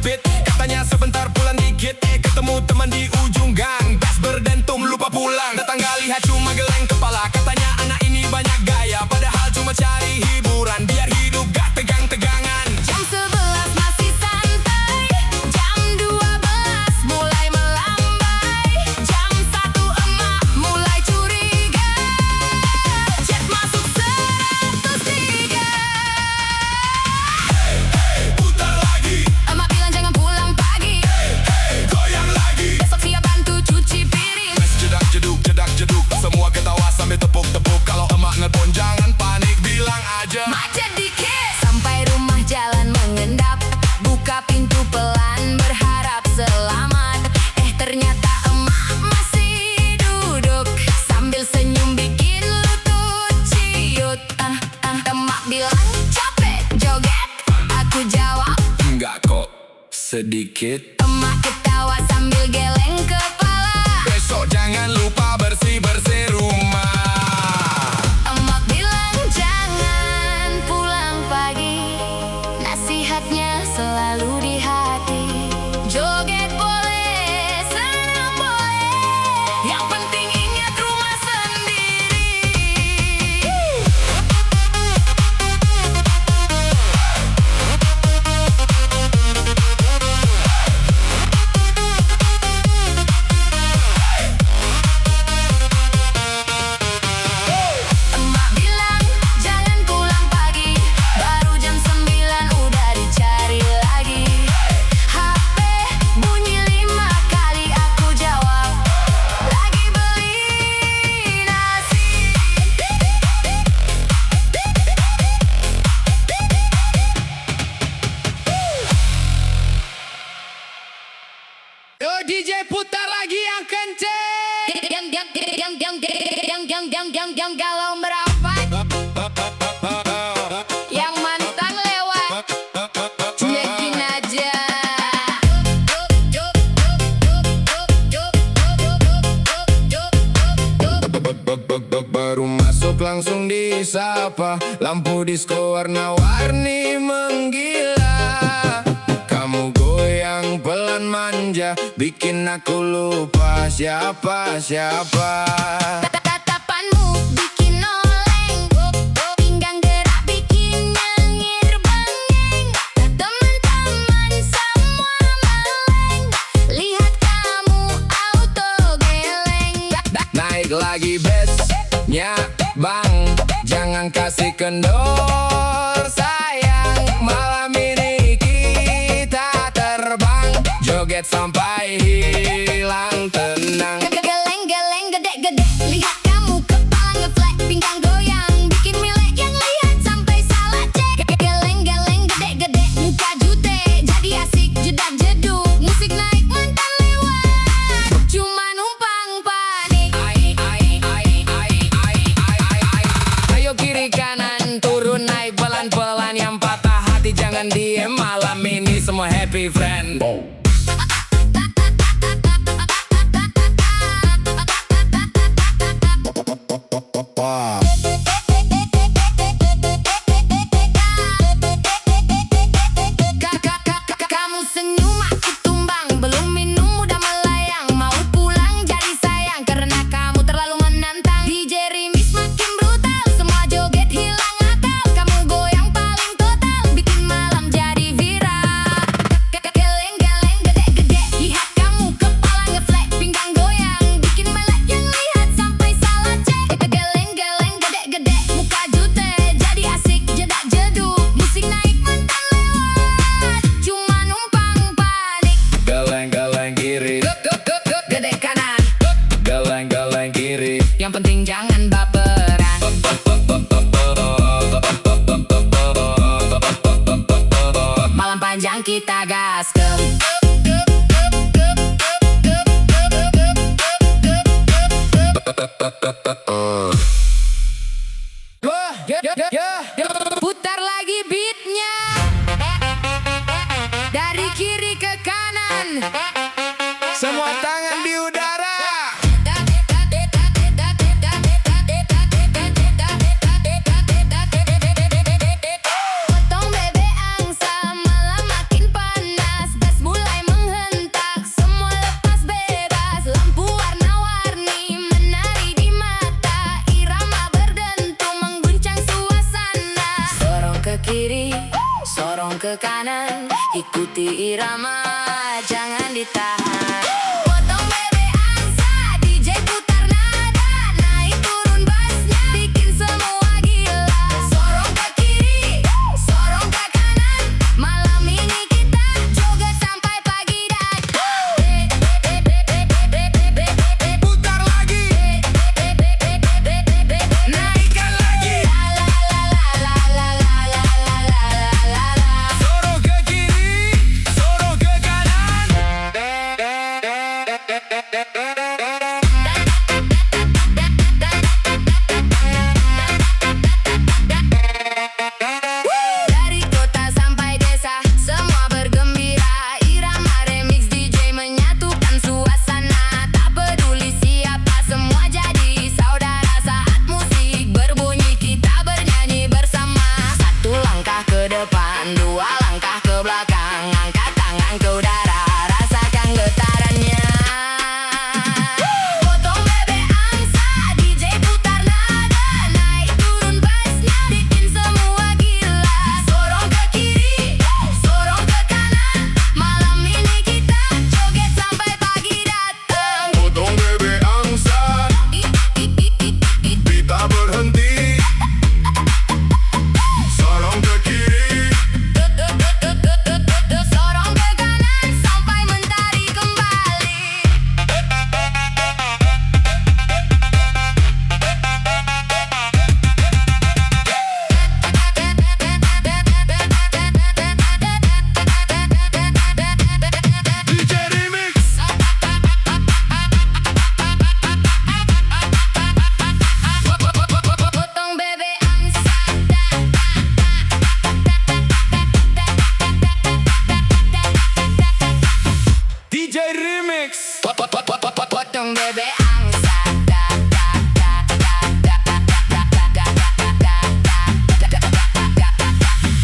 beat. Katanya sebentar pulang dikit, ketemu teman di ujung gang. Gas berdentum lupa pulang, tetangga lihat cuma geleng kepala. Katanya anak ini banyak gaya, padahal cuma cari hiburan biar hidup gak tegang-tegangan. Jam 11 masih santai, jam 12 mulai melambai, jam 1 emak mulai curiga, chat masuk 103. Putar lagi, Emak bilang jangan pulang pagi, goyang lagi. besok siap bantu cuci piring. Mes jedak jeduk, semua ketawa sambil tepuk-tepuk. Kalau emak nelpon jangan panik, bilang aja Macet dikit. Sampai rumah jalan mengendap, buka pintu pelan berharap selamat. Ternyata emak masih duduk sambil senyum bikin lutut ciut. Emak bilang capek joget, aku jawab enggak kok, sedikit. emak ketawa sambil geleng kepala. Besok jangan lupa bersih-bersih rumah. Emak bilang jangan pulang pagi, nasihatnya selalu di hati. Joget boleh, senang boleh, yang penting ingat rumah sendiri. Emak bilang jangan pulang pagi, baru jam 9 udah dicari lagi. HP bunyi 5 kali, aku jawab lagi beli nasi. Yo DJ putar lagi yang kenceng. Yang galau merapat, yang mantang lewat, cuekin aja. Baru masuk langsung disapa, lampu disco warna-warni menggila. Kamu goyang pelan manja, bikin aku lupa siapa-siapa. Tatapanmu bikin oleng, pinggang gerak bikin nyengir bengeng. Teman-teman semua meleng, lihat kamu auto geleng. Naik lagi bassnya bang, jangan kasih kendor sayang. Malam ini kita terbang, joget sampai hilang tenang. Geleng-geleng gede-gede, lihat kamu kepala ngeflat, pinggang goyang bikin milek yang lihat sampai salah cek. Geleng-geleng gede-gede, muka jute jadi asik jedak jeduk, musik naik mantan lewat, cuma numpang panik. Ayo kiri kanan turun naik pelan-pelan, yang patah hati jangan diem. Malam ini semua happy friend. Kamu senyum aku tumbang, belum minum udah melayang. Mau pulang jadi sayang karena kamu terlalu menantang. DJ Rimis makin brutal, semua joget hilang akal. Kamu goyang paling total, bikin malam jadi viral. Geleng-geleng kiri, sorong ke kanan, ikuti irama, jangan ditahan. Potong bebek angsa, DJ putar nada, naik turun bassnya, bikin semua gila. Sorong ke kiri, sorong ke kanan, malam ini kita joget sampai pagi datang. Putar lagi, naikkan lagi. Sorong ke kiri, sorong ke kanan. Dari kota sampai desa, semua bergembira. Irama remix DJ menyatukan suasana. Tak peduli siapa, semua jadi saudara. Saat musik berbunyi, kita bernyanyi bersama. Satu langkah ke depan, dua langkah ke belakang. Angkat tangan ke udara, rasakan getarannya. Potong bebek angsa, DJ putar nada, naik turun bassnya, bikin semua gila. Sorong ke kiri, sorong ke kanan, malam ini kita joget sampai pagi datang. Potong bebek angsa, kita berhenti. Sorong ke kiri, Sorong ke kanan sampai mentari kembali. DJ Remix. Potong bebek angsa, DJ Remix. potong bebek angsa.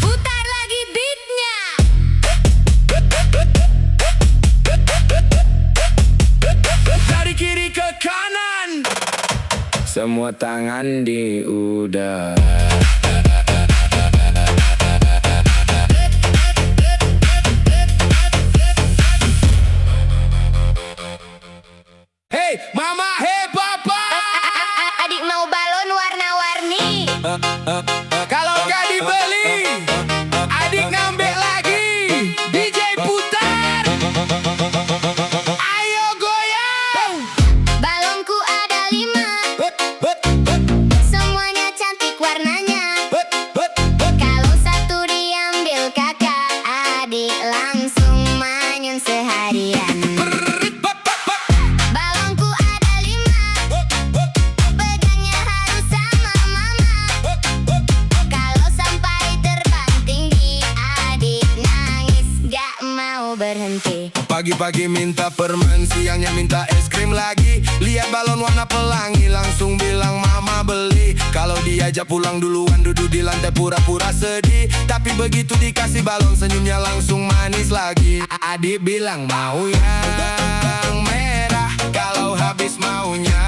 Putar lagi beatnya. Dari kiri ke kanan, semua tangan di udara. Hey mama, hey papa, Adik mau balon warna-warni. kalau gak dibeli, adik ngambil lagi. DJ putar, ayo goyang. Balonku ada 5, semuanya cantik warnanya. Kalau satu diambil kakak, adik langsung manyun seharian. Balonku ada 5, pegangnya harus sama mama. Kalau sampai terbang tinggi, adik nangis gak mau berhenti. Pagi-pagi minta permen, siangnya minta es krim lagi. Lihat balon warna pelangi, langsung bilang mama beli. Kalau diajak pulang duluan, duduk di lantai pura-pura sedih. Tapi begitu dikasih balon, senyumnya langsung manis lagi. Adik bilang mau yang merah, kalau habis maunya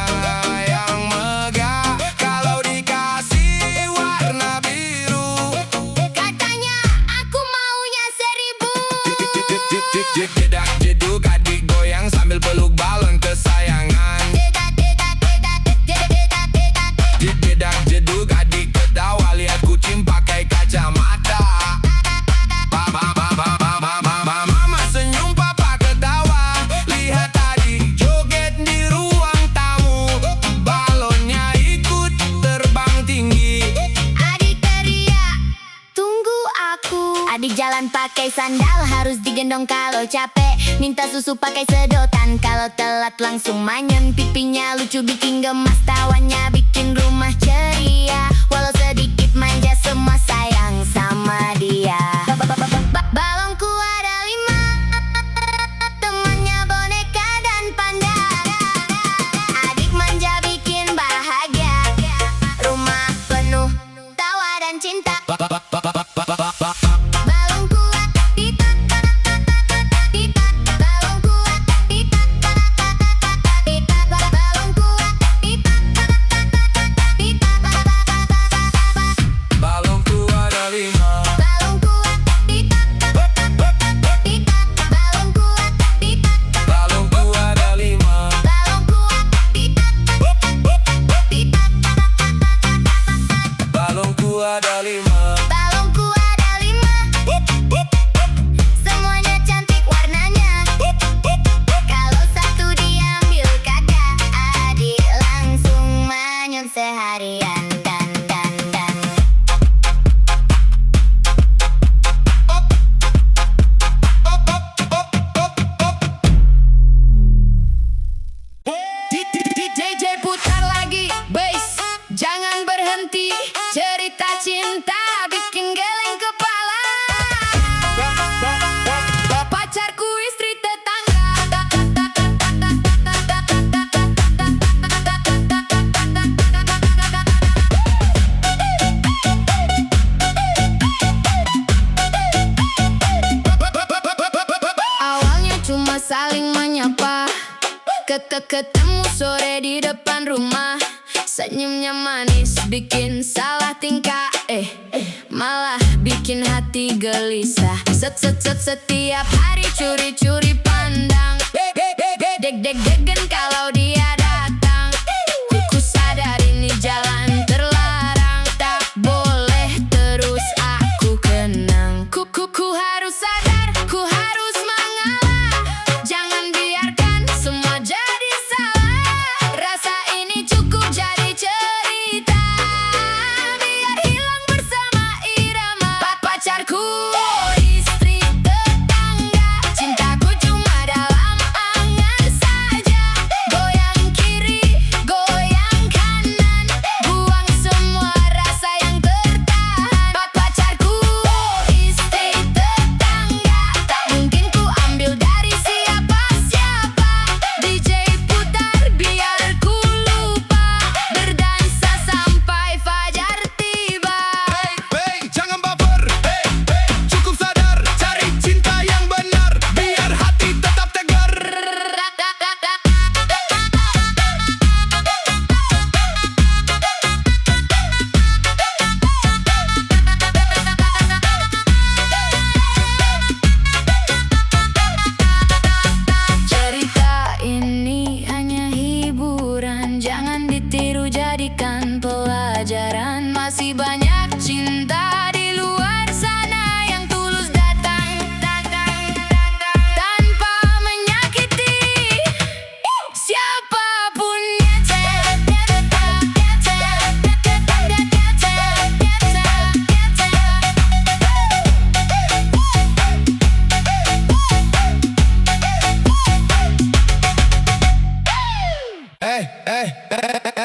yang megah. Kalau dikasih warna biru, Katanya aku maunya 1000. jedak jeduk adik goyang sambil peluk balon kesayangan. Jedak jeduk adik ketawa, lihat kucing pakai kacamata. Mama senyum, papa ketawa, lihat adik joget di ruang tamu. Balonnya ikut terbang tinggi. Adik teriak, tunggu aku. Adik jalan pakai sandal, harus digendong kalau capek. Minta susu pakai sedotan, kalau telat langsung manyun. Pipinya lucu bikin gemas, tawanya bikin rumah ceria. Walau sedikit manja, semua sayang sama dia. Balonku ada 5, temannya boneka dan panda. Adik manja bikin bahagia, rumah penuh tawa dan cinta. Balonku pipa, pipa, balonku pipa, pipa, balonku pipa, pipa, Ketemu sore di depan rumah, senyumnya manis bikin salah tingkah. Malah bikin hati gelisah. Setiap hari curi-curi pandang. Deg-degen kalau dia datang. Ku sadar ini jalan terlarang. Tak boleh terus aku kenang. Ku harus sadar, ku harus mengalah. Jangan biarkan semua jadi salah. Rasa ini cukup jadi cerita. Biar hilang bersama irama. Pacarku, istri tetangga. Cintaku cuma dalam angan saja. Goyang kiri, goyang kanan. Buang semua rasa yang tertahan. Pacarku, istri tetangga. Tak mungkin ku ambil dari siapa-siapa. DJ putar biar ku lupa. Berdansa sampai fajar tiba. Hey, jangan baper. Cukup sadar, cari cinta yang benar. Biar hati tetap tegar. Cerita ini hanya hiburan, jangan ditiru jadikan pelajaran. Masih banyak cinta di luar sana yang tulus datang tanpa menyakiti siapapunnya.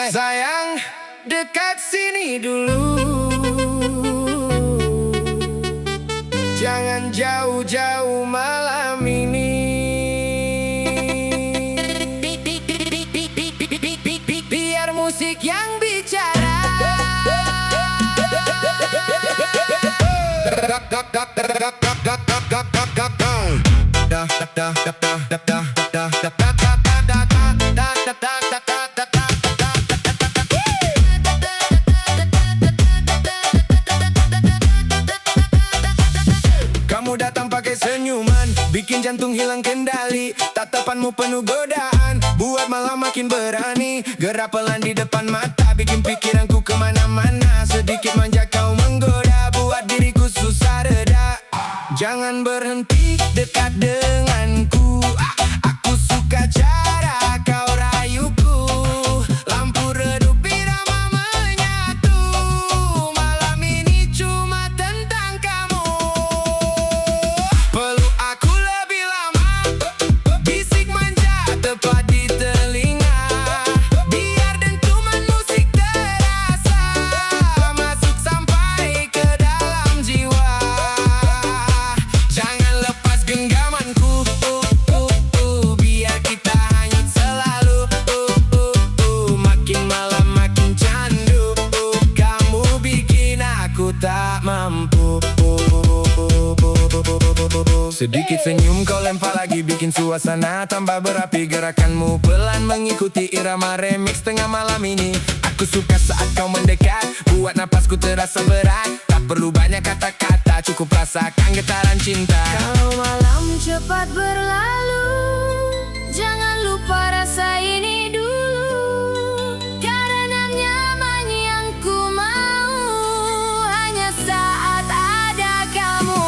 Sayang, dekat sini dulu. Jangan jauh-jauh malam ini. Biar musik yang bicara. Kamu datang pakai senyuman, bikin jantung hilang kendali. Tatapanmu penuh godaan, buat malam makin berani. Gerak pelan di depan mata, bikin pikiranku kemana-mana. Sedikit manja kau menggoda, buat diriku susah reda. Jangan berhenti dekat denganku. Aku suka cara kau rayuku. Lampu redup irama menyatu. Malam ini cuma tentang kamu. Peluk aku lebih lama. Bisik manja tepat di telinga. Biar dentuman musik terasa. Masuk sampai ke dalam jiwa. Jangan lepas genggamanku. Biar kita hanyut selalu. Makin malam makin candu. Kamu bikin aku tak mampu. Sedikit senyum kau lempar lagi, bikin suasana tambah berapi. Gerakanmu pelan mengikuti irama remix tengah malam ini. Aku suka saat kau mendekat, buat napasku terasa berat. Tak perlu banyak kata-kata, cukup rasakan getaran cinta. Kalau malam cepat berlalu, jangan lupa rasa ini dulu. Karena nyaman yang ku mau hanya saat ada kamu.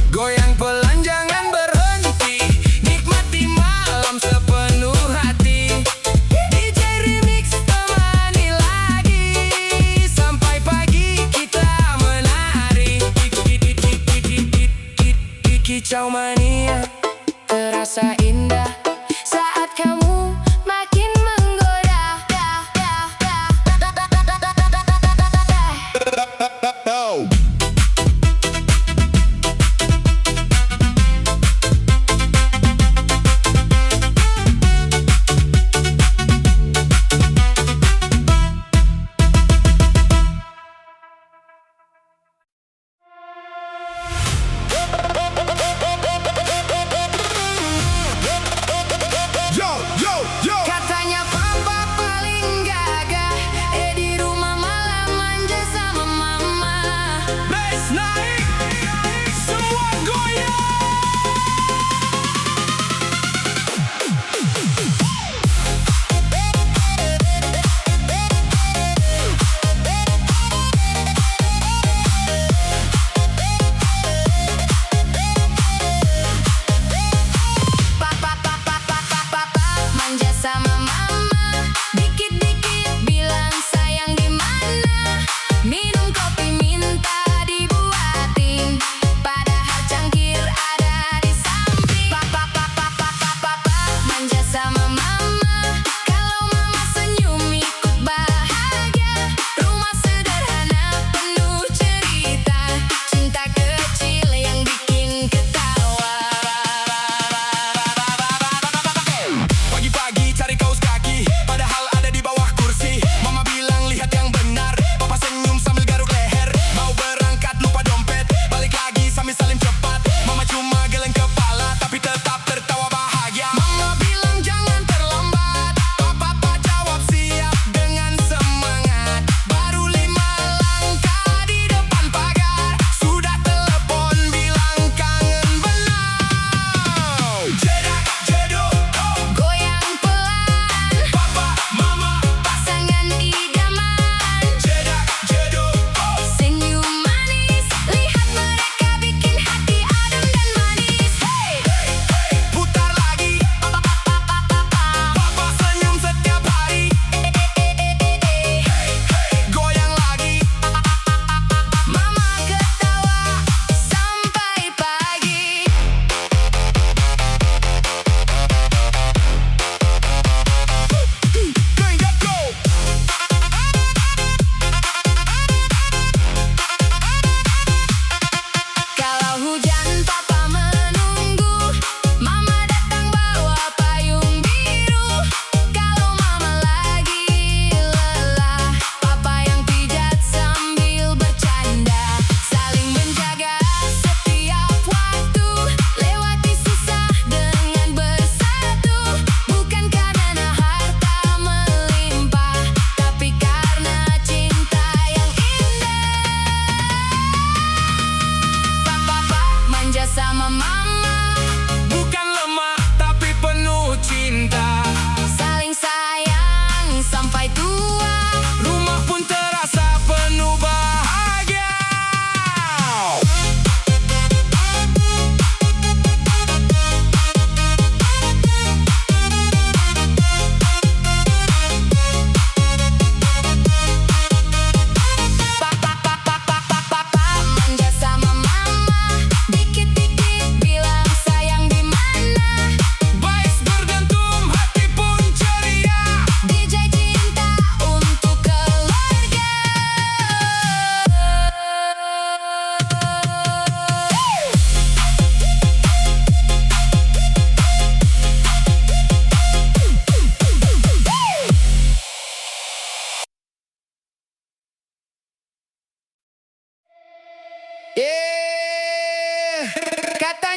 Goyang pelan jangan berhenti. Nikmati malam sepenuh hati. DJ remix temani lagi. Sampai pagi kita menari. Kicau mania terasa indah saat kamu makin menggoda.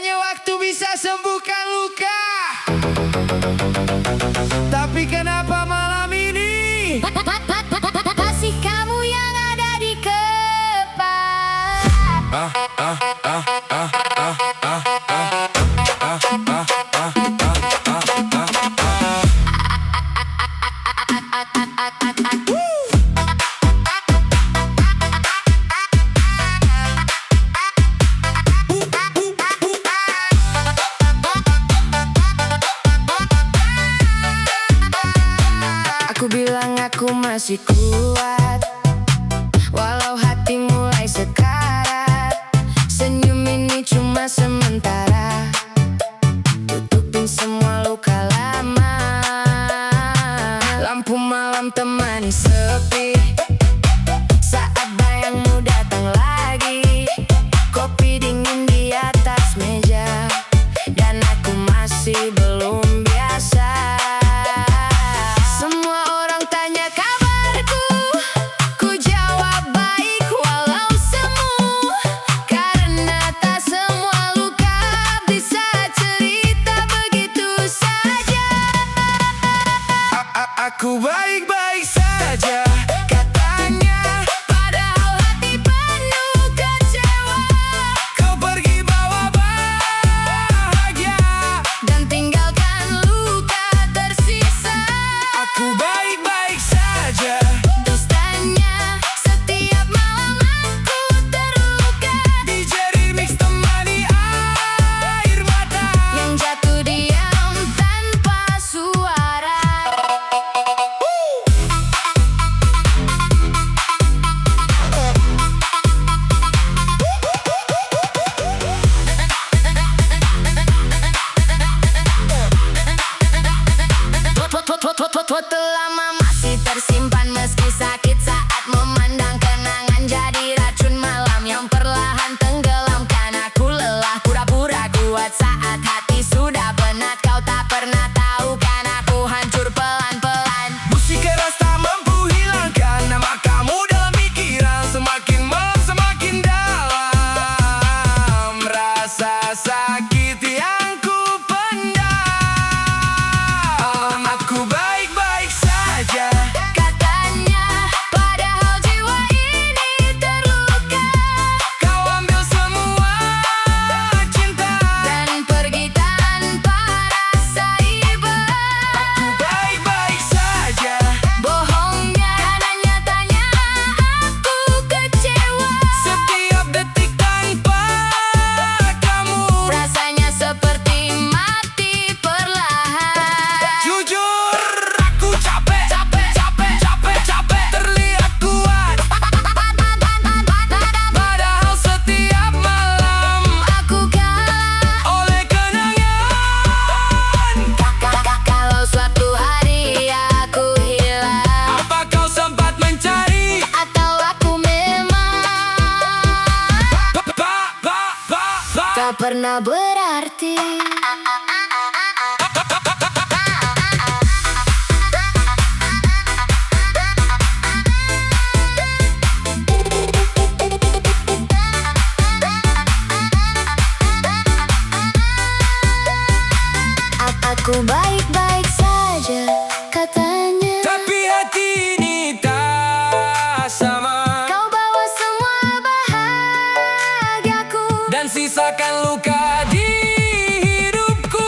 Katanya waktu bisa sembuhkan luka, tapi kenapa malam ini Masih kamu yang ada di kepala. Aku bilang aku masih kuat, walau hati mulai sekarat. Senyum ini cuma sementara, tutupin semua luka lama. Lampu malam temani sepi, saat bayangmu datang lagi. Kopi dingin di atas meja, dan aku masih belum biasa. Semua orang tanya kabarku, ku jawab baik walau semu. Karena tak semua luka bisa cerita begitu saja. aku baik-baik saja, katanya. Padahal hati penuh kecewa, Kau pergi bawa bahagia, dan tinggalkan luka tersisa. aku baik-baik saja. Dustanya setiap malam aku terluka, DJ Remix temani air mata. yang jatuh diam tanpa suara. Foto lama masih tersimpan meski sakit saat memandang kenangan, jadi racun malam yang perlahan tenggelamkan aku. Lelah pura-pura kuat saat hati sudah penat. Kau tak pernah tahu kan aku hancur pelan-pelan. Musik keras tak mampu hilangkan nama kamu dalam pikiran. Semakin malam semakin dalam rasa sakit yang ku pendam. Aku baik-baik saja, Katanya padahal jiwa ini terluka, kau ambil semua cinta. dan pergi tanpa rasa iba. Aku baik-baik saja, Bohongnya dan nyatanya aku kecewa. setiap detik tanpa kamu. Rasanya seperti mati perlahan. Jujur aku capek, capek terlihat kuat. Padahal setiap malam Aku kalah. oleh kenangan. Kalau suatu hari aku hilang, Apa kau sempat mencari? atau aku memang Tak pernah berarti. aku baik-baik saja, katanya. Tapi hati ini tak sama, Kau bawa semua bahagiaku, dan sisakan luka di hidupku.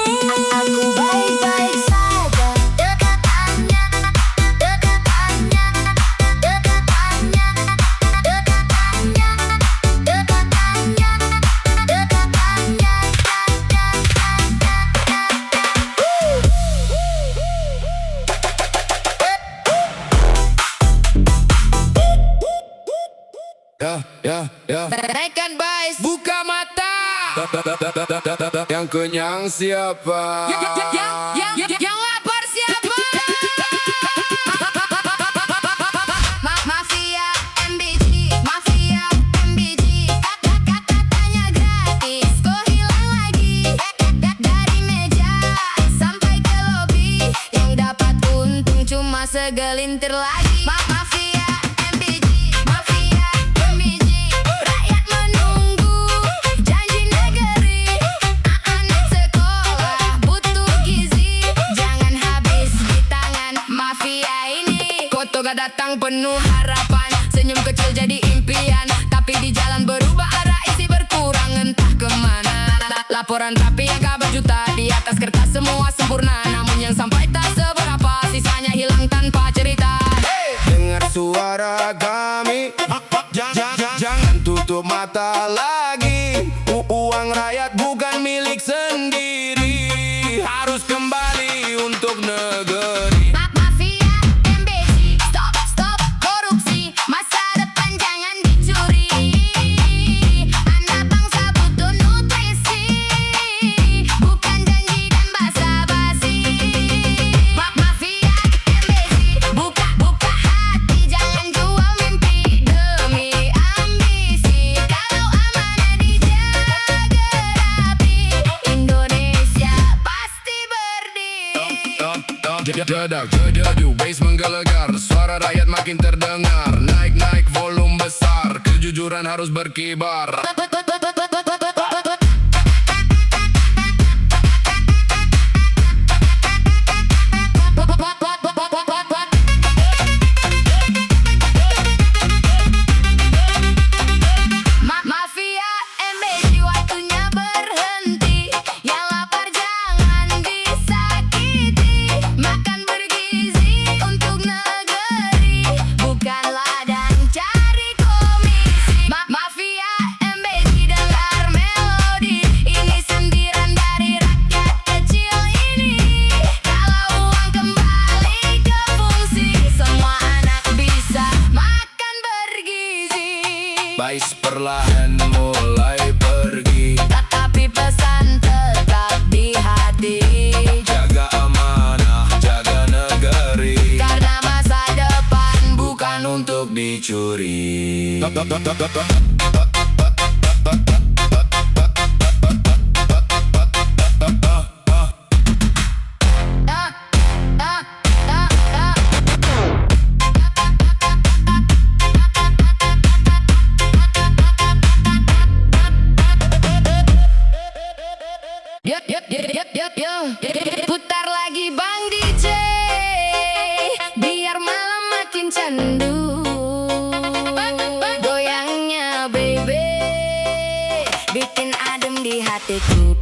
aku baik-baik saja, katanya. Naikkan bass. Buka mata. Yang kenyang siapa? Yang lapar siapa? Mafia MBG, Mafia MBG. Katanya gratis, kok hilang lagi. Dari meja sampai ke lobi, yang dapat untung cuma segelintir lagi. Mafia MBG, Mafia MBG. Rakyat menunggu janji negeri, laporan rapi yang kabar juta. Di atas kertas semua sempurna, namun yang sampai tak seberapa, sisanya hilang tanpa cerita. Dengar suara kami, jangan tutup mata lagi. Uang rakyat bukan milik sendiri, harus kembali untuk negeri. Mafia MBG, stop korupsi, masa depan jangan dicuri. Anak bangsa butuh nutrisi, bukan janji dan basa-basi. Mafia MBG, buka hati, jangan jual mimpi demi ambisi. Kalau amanah dijaga rapi, Indonesia pasti berdiri. Jedak, jedadu, bass menggelegar, suara rakyat makin terdengar. Naik volume besar, kejujuran harus berkibar. Mafia MBG, waktunya berhenti. Yang lapar jangan disakiti. Makan bergizi untuk negeri, bukan ladang cari komisi. Mafia MBG, dengar melodi ini, sentiran dari rakyat kecil ini. Kalau uang kembali ke fungsi, semua anak bisa makan bergizi. Bais perlahan mulai pergi, Tapi pesan tetap di hati, jaga amanah, jaga negeri, karena masa depan bukan untuk dicuri. Putar lagi Bang DJ, biar malam makin candu. Goyangnya baby, bikin adem di hatiku.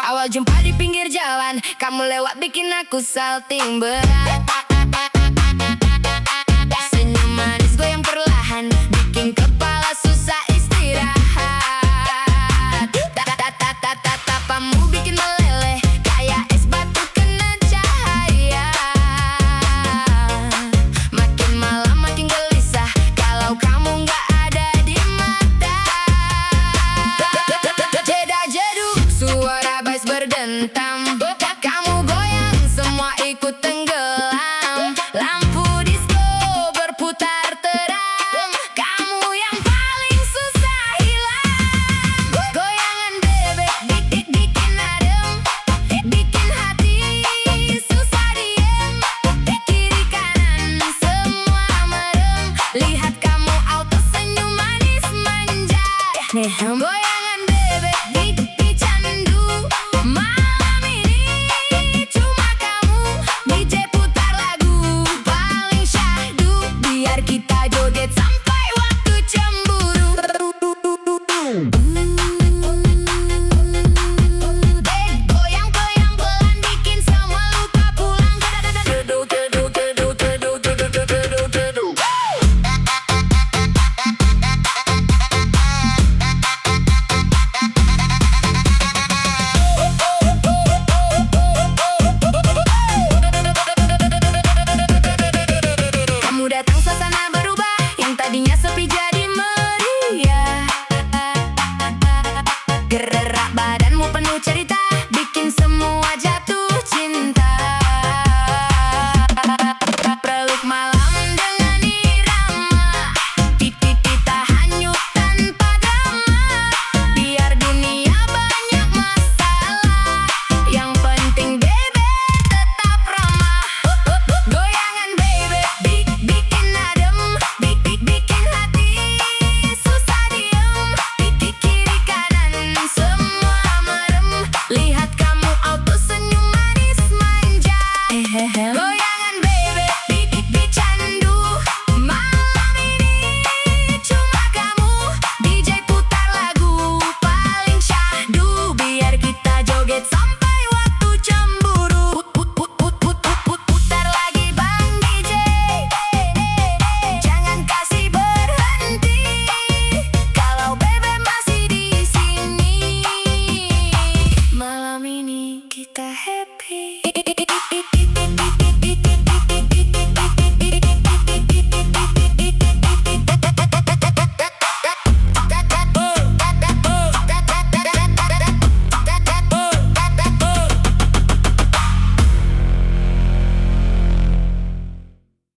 Awal jumpa di pinggir jalan, kamu lewat bikin aku salting berat. Senyum manis goyang perlahan, bikin kepala susah istirahat. Tatapamu bikin meleleh, kayak es batu kena cahaya. Makin malam makin gelisah, kalau kamu nggak ada di mata. Jeda-jedu, suara bass berdentam. Kamu goyang, semua ikut tenggelam. Lampu disco berputar terang, kamu yang paling susah hilang. Goyangan bebek bikin adem, bikin hati susah diem. Kiri kanan semua merem, lihat kamu auto senyum manis manja. Goyangan bebek bikin candu, malam ini happy.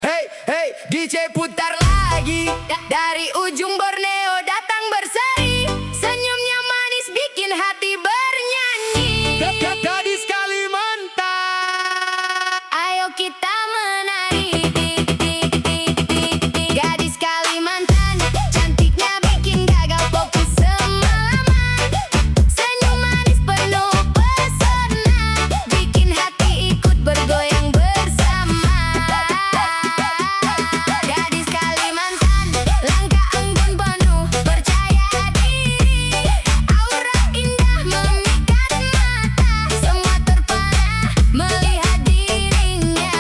Hey, hey, DJ putar Lagi dari ujung Borneo datang berseri, senyumnya manis bikin hati bernyanyi. Gadis Kalimantan. Ayo kita menari. Gadis Kalimantan, cantiknya bikin gagal fokus semalaman. Senyum manis penuh pesona, bikin hati ikut bergoyang bersama. Gadis Kalimantan, langkah anggun penuh percaya diri. Aura indah memikat mata, semua terpana melihat dirinya.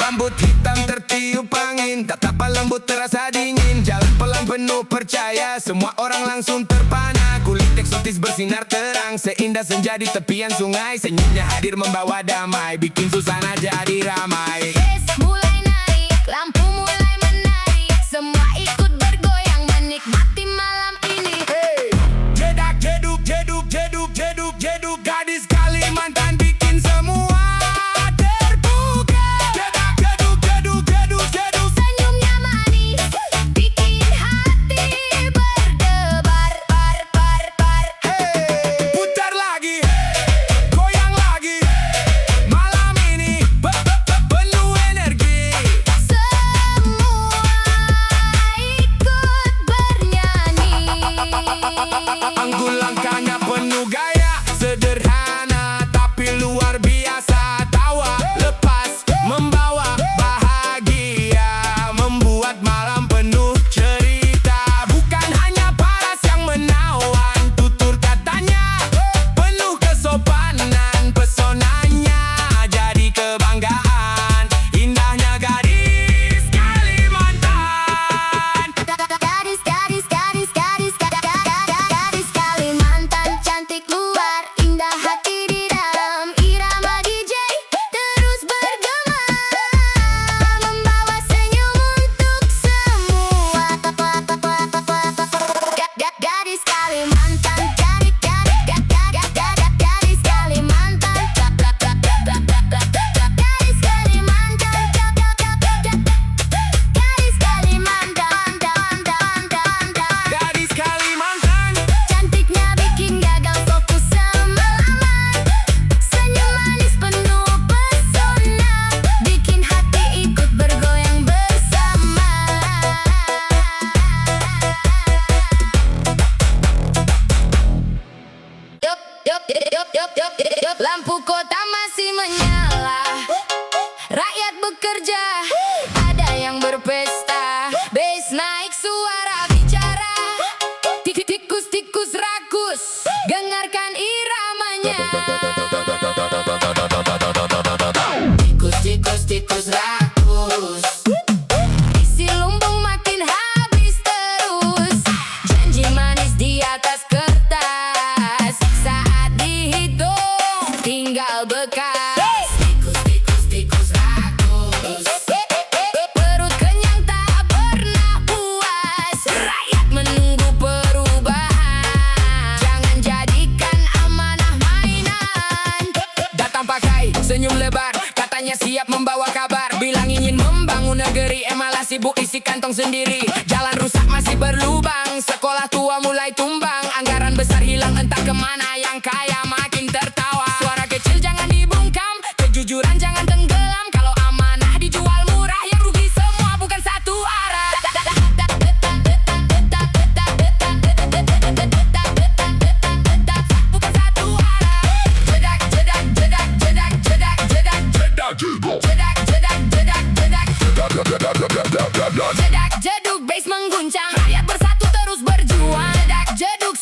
Rambut hitam tertiup angin, tatapan lembut terasa dingin. Jalan pelan penuh percaya, semua orang langsung terpana. Kulit eksotis bersinar terang, seindah senja di tepian sungai. Senyumnya hadir membawa damai, bikin suasana jadi ramai. Bass mulai naik, lampu mulai menari, semua ikut bergoyang menikmati malam ini. Hey, jedak jeduk jeduk jeduk jeduk jeduk, gadis Kalimantan bikin semua terbuka. Jedak jeduk jeduk jeduk jeduk. Senyumnya manis, bikin hati berdebar, bar, bar, bar. Hey, putar lagi, goyang lagi. Malam ini penuh energi. Semua ikut bernyanyi. Anggun langkahnya penuh gaya, sederhana tapi luar biasa. Tawa lepas membawa bahagia, membuat malam penuh cerita. Bukan hanya paras yang menawan, tutur katanya penuh kesopanan. Pesonanya jadi kebanggaan, indahnya gadis Kalimantan. Gadis, gadis, gadis, gadis, gadis Kalimantan, cantik luar, indah hati di dalam. Irama DJ terus bergema, membawa senyum untuk semua. Gadis Kalimantan, gadis Kalimantan, gadis Kalimantan, gadis Kalimantan. Gadis Kalimantan. Cantiknya bikin gagal fokus semalaman. Senyum manis penuh pesona, bikin hati ikut bergoyang bersama. Yup, yup, yup, yup, yup, yup. Lampu kota masih menyala, rakyat bekerja, ada yang berpesta. Bass naik, suara bicara, tikus-tikus rakus, dengarkan iramanya. Tikus-tikus rakus, isi lumbung makin habis terus. Janji manis di atas kertas, saat dihitung tinggal bekas. Tikus-tikus rakus, perut kenyang tak pernah puas. Rakyat menunggu perubahan, jangan jadikan amanah mainan. Datang pakai senyum lebar, katanya siap membawa kabar. Bilang ingin membangun negeri, malah sibuk isi kantong sendiri. Jalan rusak masih berlubang, sekolah tua mulai tumbang. Anggaran besar hilang entah kemana, yang kaya makin tertawa. Suara kecil jangan dibungkam, kejujuran jangan tenggelam. Kalau amanah dijual murah, yang rugi semua bukan satu arah. Bukan satu arah. Jedak, jedak, jedak, jedak, jedak, jedak, jedak, jedak, jedak, jedak, jedak. Jedak jeduk, bass mengguncang, rakyat bersatu terus berjuang. Jedak jeduk,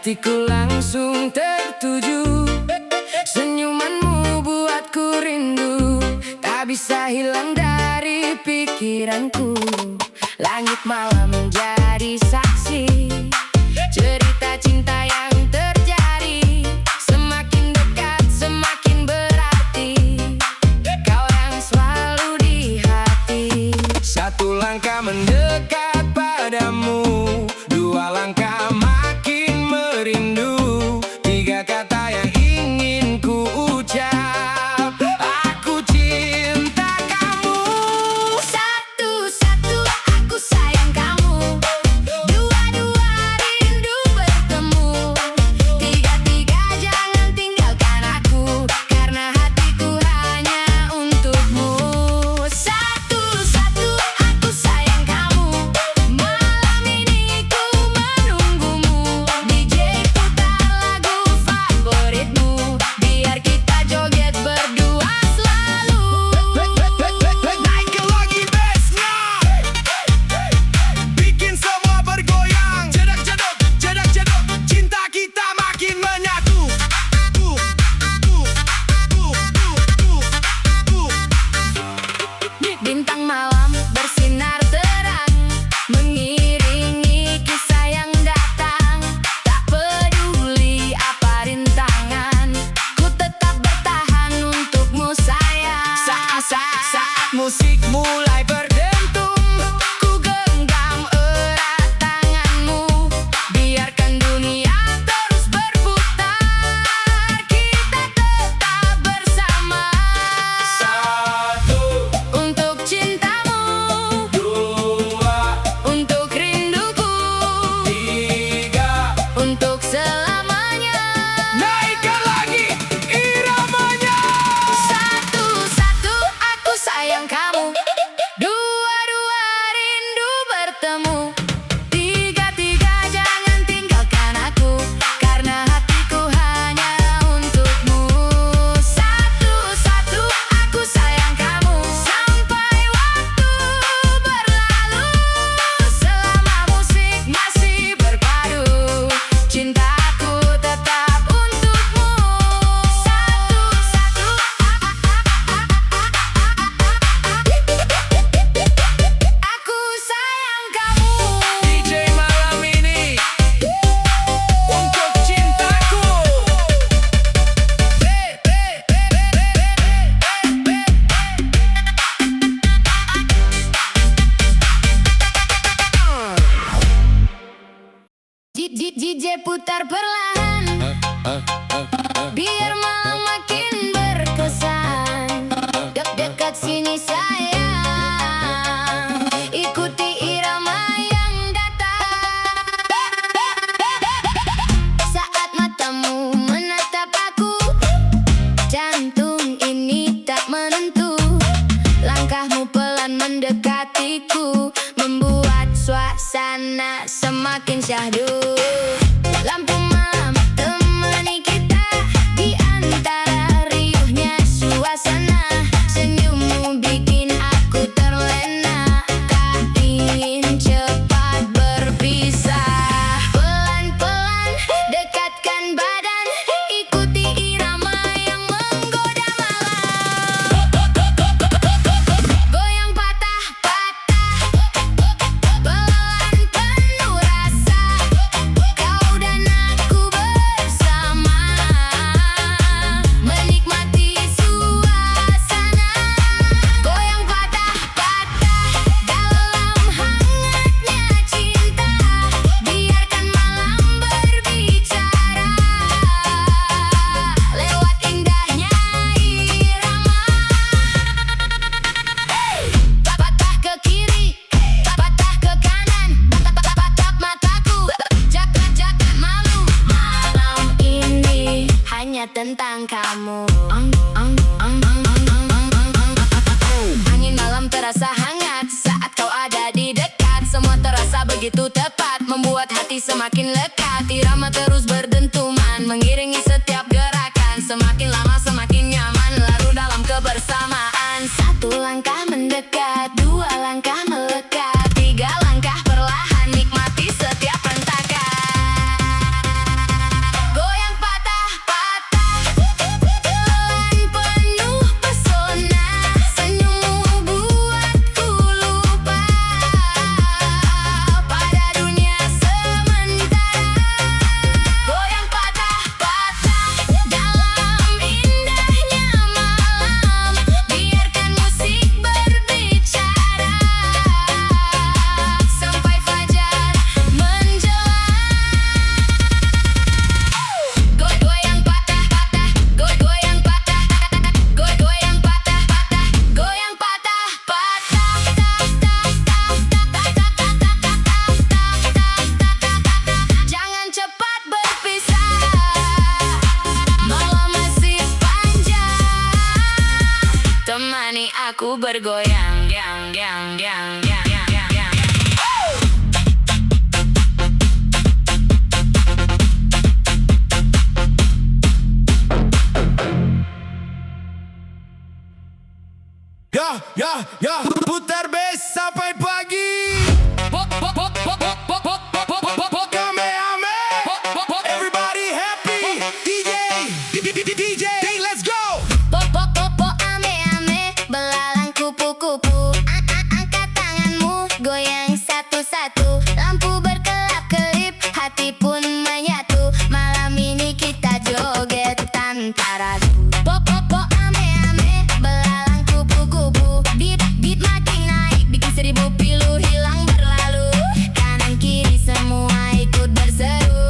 hatiku langsung tertuju. Senyumanmu buatku rindu, tak bisa hilang dari pikiranku. Langit malam menjadi saksi cerita cinta yang terjadi. Semakin dekat semakin berarti, kau yang selalu di hati. Satu langkah mendekat padamu, dua langkah makin merindu, tiga kata yang ingin ku ucap, aku cinta kamu. Satu-satu aku sayang kamu, dua-dua rindu bertemu, tiga-tiga jangan tinggalkan aku, karena hatiku hanya untukmu. Satu-satu aku sayang kamu, malam ini ku menunggumu. DJ putar lagu favoritmu, biar kita joget berdua selalu. Naikin lagi bassnya, bikin semua bergoyang. Jedok jedok jedok jedok, cinta kita makin menyatu. Bintang malam bersinar terang, mengiringi kisah yang datang. Tak peduli apa rintangan, ku tetap bertahan untukmu sayang. Saat musik mulai berdentum, Ku genggam erat tanganmu, biarkan dunia terus berputar, kita tetap bersama. satu, Untuk cintamu, dua, untuk rinduku, tiga. untuk selamanya. Naikkan lagi iramanya. Satu-satu aku sayang kamu, dua-dua rindu bertemu, tiga-tiga jangan tinggalkan aku, karena hatiku hanya untukmu. Satu-satu aku sayang kamu, sampai waktu berlalu, selama musik masih berpadu, cintaku tetap untukmu. Satu-satu aku sayang kamu. DJ malam ini untuk cintaku. DJ putar perlahan, biar malam makin berkesan. Dekat sini sayang, ikuti irama yang datang. Saat matamu menatap aku, jantung ini tak menentu. Langkahmu pelan mendekatiku, membuat suasana semakin syahdu. Lampu malam temani kita di antara riuhnya suasana. Senyummu bikin aku terlena, tak ingin cepat berpisah. Pelan-pelan dekatkan badan, ikuti irama yang menggoda malam. Goyang patah-patah, pelan penuh rasa. ini aku bergoyang, yang, yang, yang, yang, yang, yang, yang. Ya, ya, ya, putar bass sampai pagi. Kamehame. Everybody happy. DJ, let's go. Pop pop pop pop ame ame belalang kupu-kupu. Angkat tanganmu goyang satu-satu. Lampu berkelap-kelip hati pun menyatu. Malam ini kita joget tanpa ragu. Pop pop pop ame ame belalang kupu-kupu. Beat makin naik bikin 1000 pilu hilang berlalu. Kanan kiri semua ikut berseru.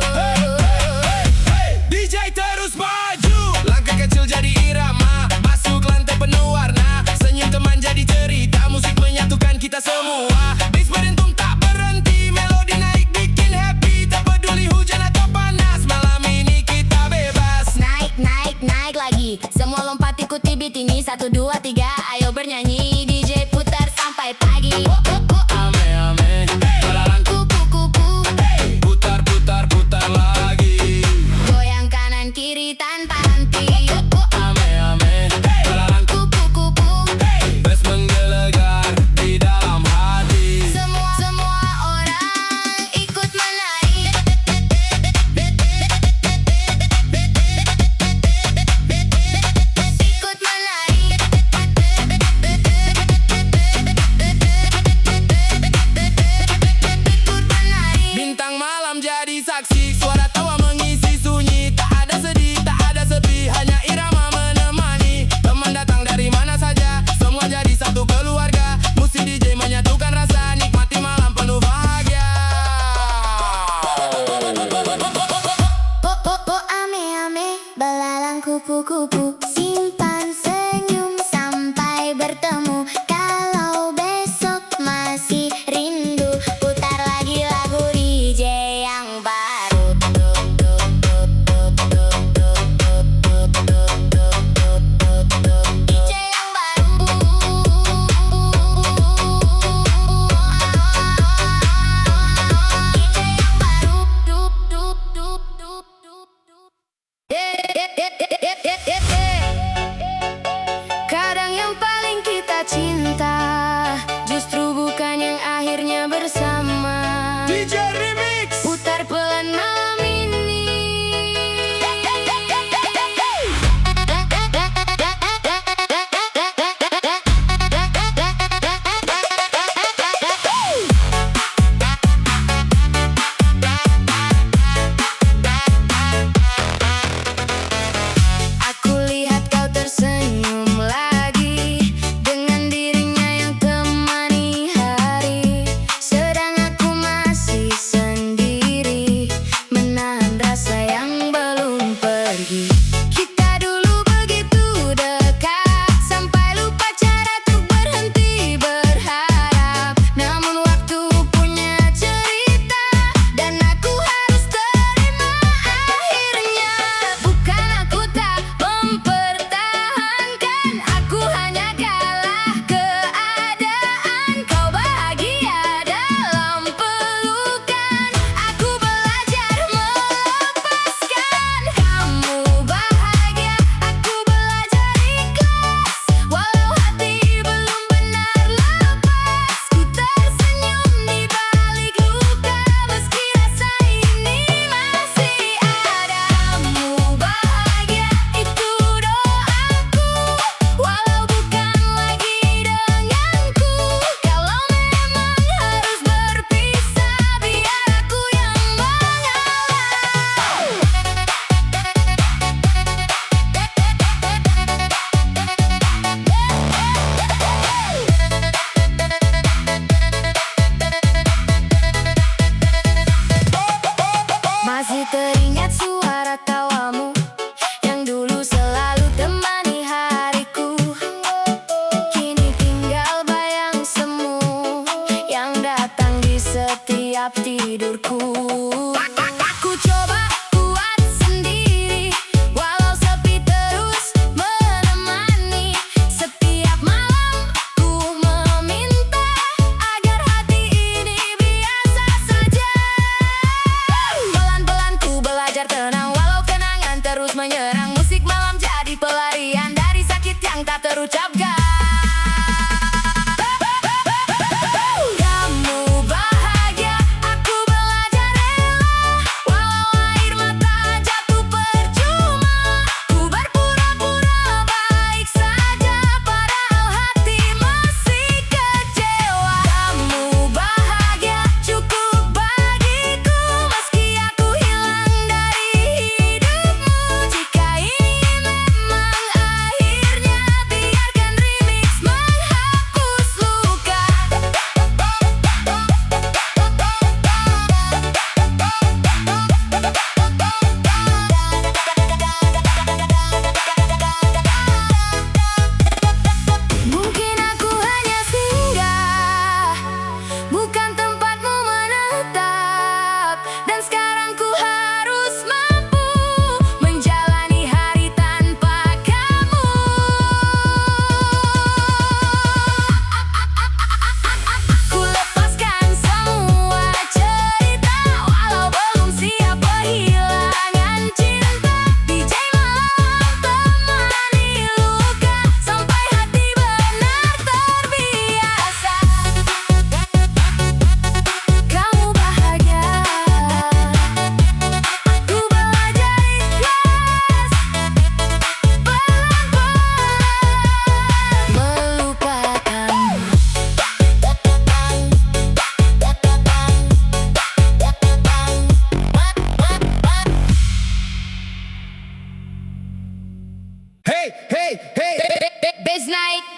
DJ terus maju. Langkah kecil jadi irama. Masuk lantai penuh warna. Senyum teman jadi cerita. Musik menyatukan kita semua. Bass berdentum tak berhenti. Melodi naik bikin happy. Tak peduli hujan atau panas. Malam ini kita bebas. Naik, naik, naik lagi. Semua lompat ikuti beat ini. 1, 2, 3, ayo bernyanyi. DJ putar sampai pagi. Ame ame. Belalang Kupu-kupu, putar putar putar lagi. goyang kanan kiri tanpa henti. Ame ame. Belalang Kupu-kupu, bass menggelegar di dalam hati. semua orang ikut menari. Ikut menari.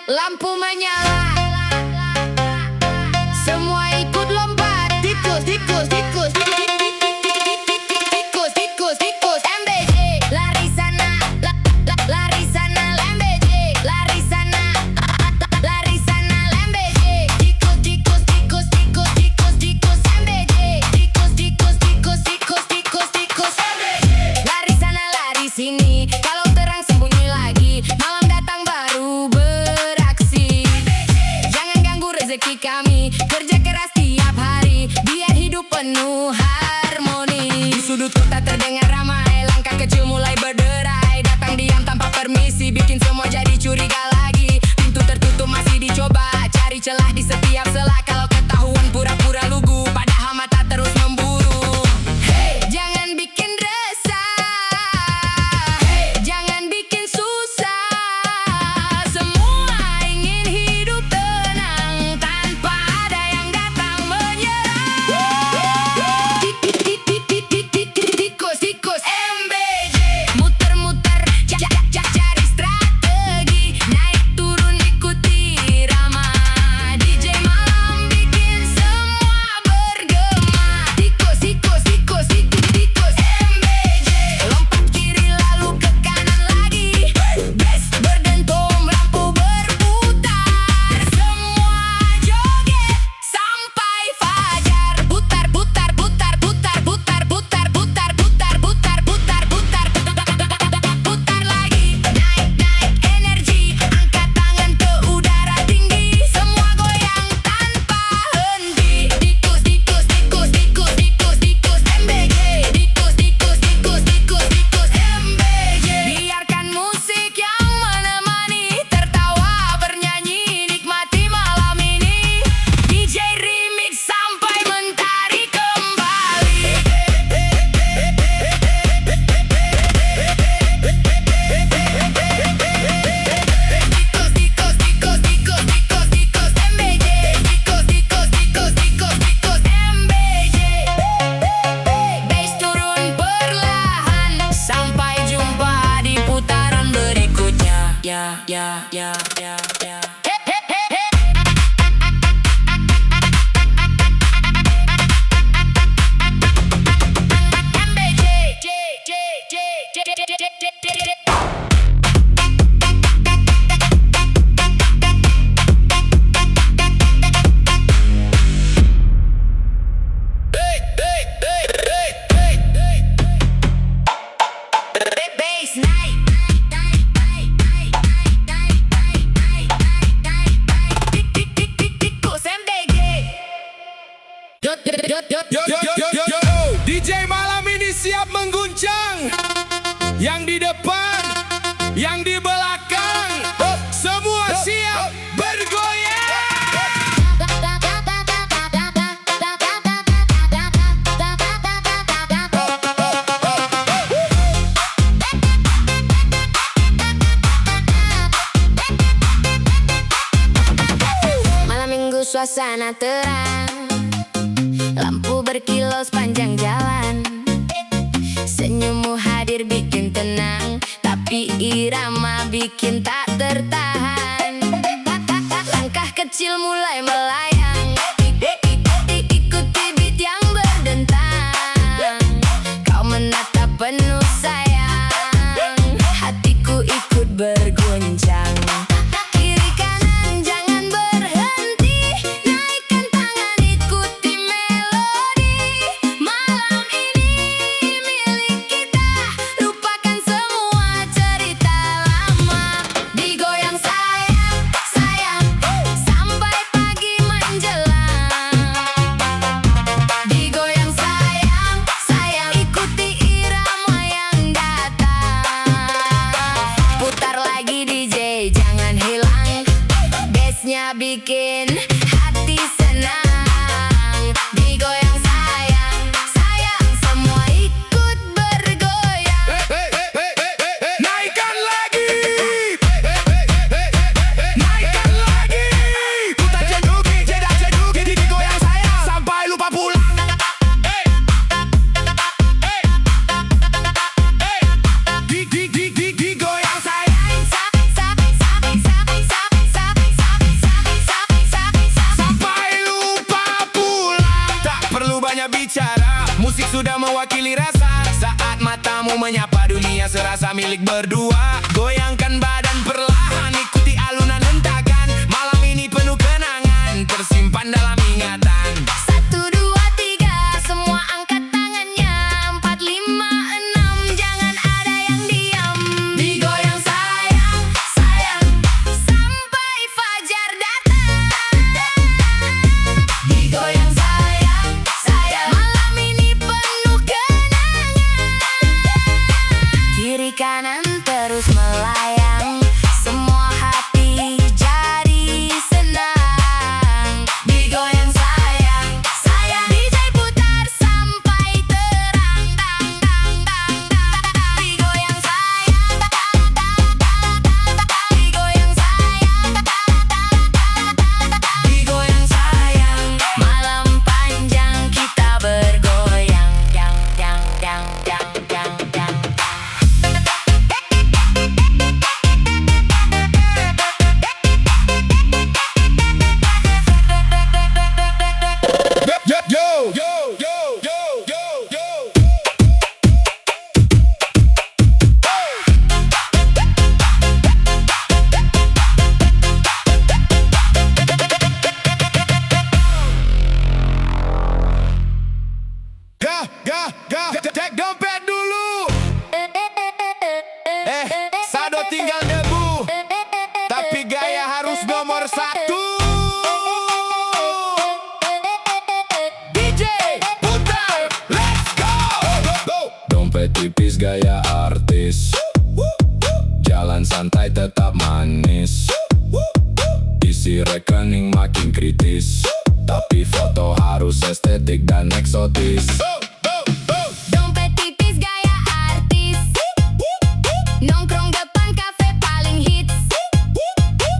lampu menyala. Semua ikut lompat. Tikus, tikus, tikus. Tikus, tikus, tikus. MBJ, lari sana, lari sana. MBJ, lari sana, lari sana. MBJ, tikus, tikus, tikus, tikus, tikus, tikus. MBJ, tikus, tikus, tikus, tikus, tikus, tikus. Lari sana, lari sini. Kalau terang sembunyi lagi. Malam datang baru beraksi. Jangan ganggu rezeki kami. Kerja keras tiap hari biar hidup penuh harmoni. Di sudut kota terdengar ramai. Langkah kecil mulai berderai. Datang diam tanpa permisi. Bikin semua jadi curiga lagi. Pintu tertutup masih dicoba. Cari celah di setiap celah. Kalau ketahuan pura-pura lugu. Padahal mata terus memburu. Hey, jangan bikin resah. Hey, jangan bikin susah. Semua ingin hidup tenang tanpa ada yang datang menyerang. Tikus, tikus, MBJ. Muter-muter, cari strategi. Naik turun ikuti irama. DJ malam bikin semua bergema. Tikus, tikus, tikus, tikus, tikus, MBJ. Lompat kiri lalu ke kanan lagi. Bass berdentum, lampu berputar. Semua joget sampai fajar. Putar, putar, putar, putar, putar, putar, putar, putar, putar, putar, putar, putar lagi. Naik, naik energi. Angkat tangan ke udara tinggi. Semua goyang tanpa henti. Tikus, tikus, tikus, tikus, tikus, tikus, MBJ. Tikus, tikus, tikus, tikus, tikus, MBJ. Biarkan musik yang menemani. Tertawa bernyanyi nikmati malam ini. DJ remix sampai mentari kembali. Tikus, tikus, tikus, tikus, tikus, tikus, MBJ. Tikus, tikus, tikus, tikus, tikus, MBJ. Bass turun perlahan. Sampai jumpa di putaran berikutnya. Ya, ya, ya, ya, ya. MBJ, J, J, J, J, J, J, J, J. Bass night. Tikus MBJ. Yo, DJ malam ini siap mengguncang. Yang di depan, yang di belakang, semua siap bergoyang. Malam minggu suasana terang. Lampu berkilau sepanjang jalan. Senyummu hadir bikin tenang. Tapi irama bikin tak tertahan. Langkah kecil mulai melayang. Ikuti beat yang berdentang. Kau menatap penuh sayang. Hatiku ikut berguncang. Kiri kanan jangan berhenti. Naikkan tangan ikuti melodi. Malam ini milik kita. Lupakan semua cerita lama. Digoyang sayang, sayang, sampai pagi menjelang. Digoyang sayang, sayang, ikuti irama yang datang. Putar lagi DJ, jangan hilang. Bassnya bikin hati senang. Digoyang sayang, sayang, semua ikut bergoyang. Naikkan lagi. Naikkan lagi. Putar jenuki, jeda jenuki, digoyang sayang sampai lupa pulang. Digoyang sayang. mewakili rasa. Saat matamu menyapa dunia serasa milik berdua. Goyangkan badan perlahan, ikuti alunan hentakan. Malam ini penuh kenangan, tersimpan dalam ingatan. 1, 2, 3, semua angkat tangannya. 4, 5, 6, jangan ada yang diam. Digoyang sayang, sayang, sampai fajar datang. Digoyang sayang, sayang, malam ini penuh kenangan. Kiri kanan terus melayang, semua hati jadi senang. Digoyang sayang, sayang, DJ putar sampai terang. Tang, tang, tang, tang. Digoyang sayang, digoyang sayang, digoyang sayang. Malam panjang kita bergoyang, yang, yang, yang, yang, yang, yang. Yo, yo, yo, yo, yo, yo. Cek dompet dulu. Sado tinggal debu, tapi gaya harus nomor 1. DJ putar, let's go. Dompet tipis gaya artis, jalan santai tetap manis. Isi rekening makin kritis, tapi foto harus estetik dan eksotis. Dompet tipis gaya artis, nongkrong depan kafe paling hits.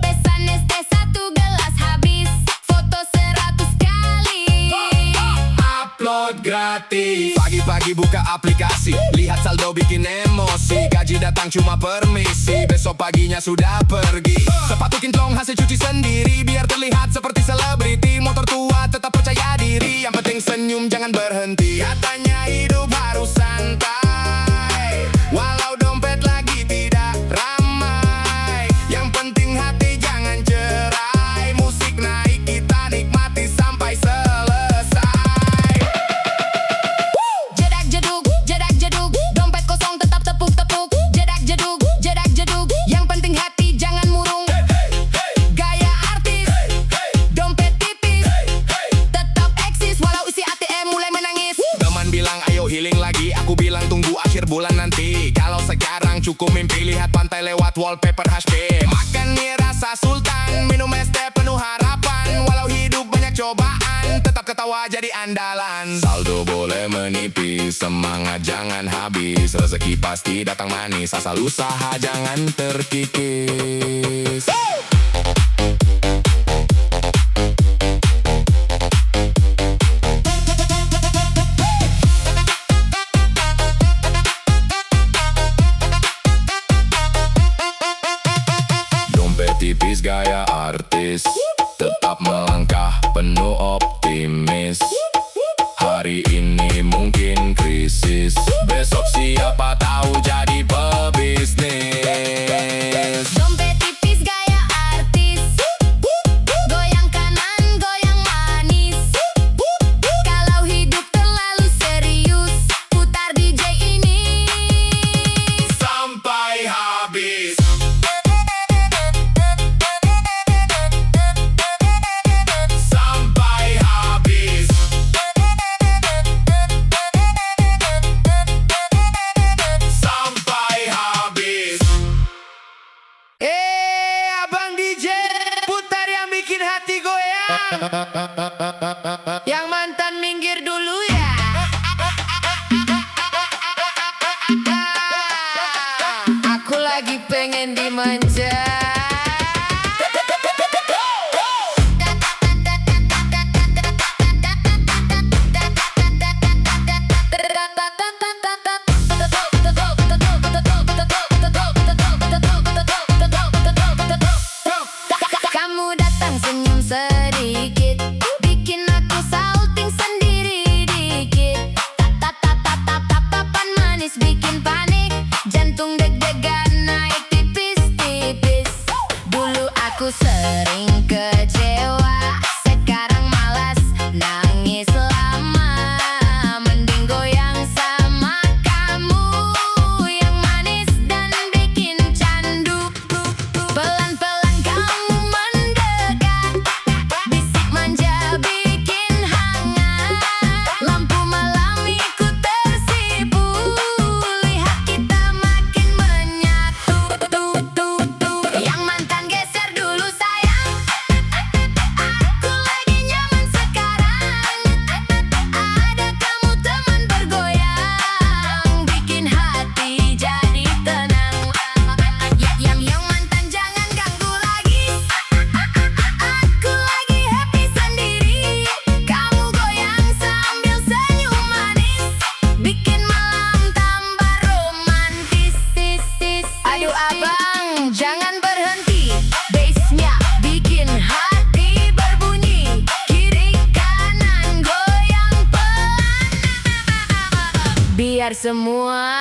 Pesan teh 1 gelas habis, foto 100 kali. Upload gratis. Pagi-pagi buka aplikasi, lihat saldo bikin emosi. Gaji datang cuma permisi, besok paginya sudah pergi. Sepatu kinclong hasil cuci sendiri, biar terlihat seperti selebriti. Motor tua tetap percaya diri, yang penting senyum jangan berhenti. Katanya hidup harus santai, walau dompet lagi tidak ramai. Yang penting hati jangan cerai, musik naik kita nikmati sampai selesai. Jedak jeduk, dompet kosong tetap tepuk-tepuk. Jedak jeduk, yang penting hati jangan murung. Gaya artis, dompet tipis, tetap eksis walau isi ATM mulai menangis. Teman bilang ayo healing lagi, aku bilang tunggu akhir bulan nanti. Kalau sekarang cukup mimpi lihat pantai lewat wallpaper HP. Makan mie rasa sultan, minum es teh penuh harapan. Walau hidup banyak cobaan, tetap ketawa jadi andalan. Saldo boleh menipis, semangat jangan habis. Rezeki pasti datang manis, asal usaha jangan terkikis. Dompet tipis gaya artis, tetap melangkah penuh optimis. Hari ini mungkin krisis, besok siapa tahu jadi pebisnis. Dompet tipis gaya artis, goyang kanan, goyang manis. Kalau hidup terlalu serius, putar DJ ini Sampai habis. Sampai habis. Sampai habis. Abang DJ, putar yang bikin hati goyang. yang mantan minggir dulu ya. Aku lagi pengen dimanja. Kamu datang senyum sedikit, bikin Dulu sering kecewa, sekarang malas nangis lama. Mending goyang sama kamu yang manis dan bikin candu. Pelan-pelan kamu mendekat, bisik manja bikin hangat. Lampu malam ikut tersipu, lihat kita makin menyatu. Yang mantan geser dulu sayang, aku lagi nyaman sekarang. Ada kamu teman bergoyang, bikin hati jadi tenang. Yang mantan jangan ganggu lagi, aku lagi happy sendiri. Kamu goyang sambil senyum manis, bikin malam tambah romantis. Aduh abang, jangan berhenti, bassnya bikin hati berbunyi. Kiri kanan goyang pelan, biar semua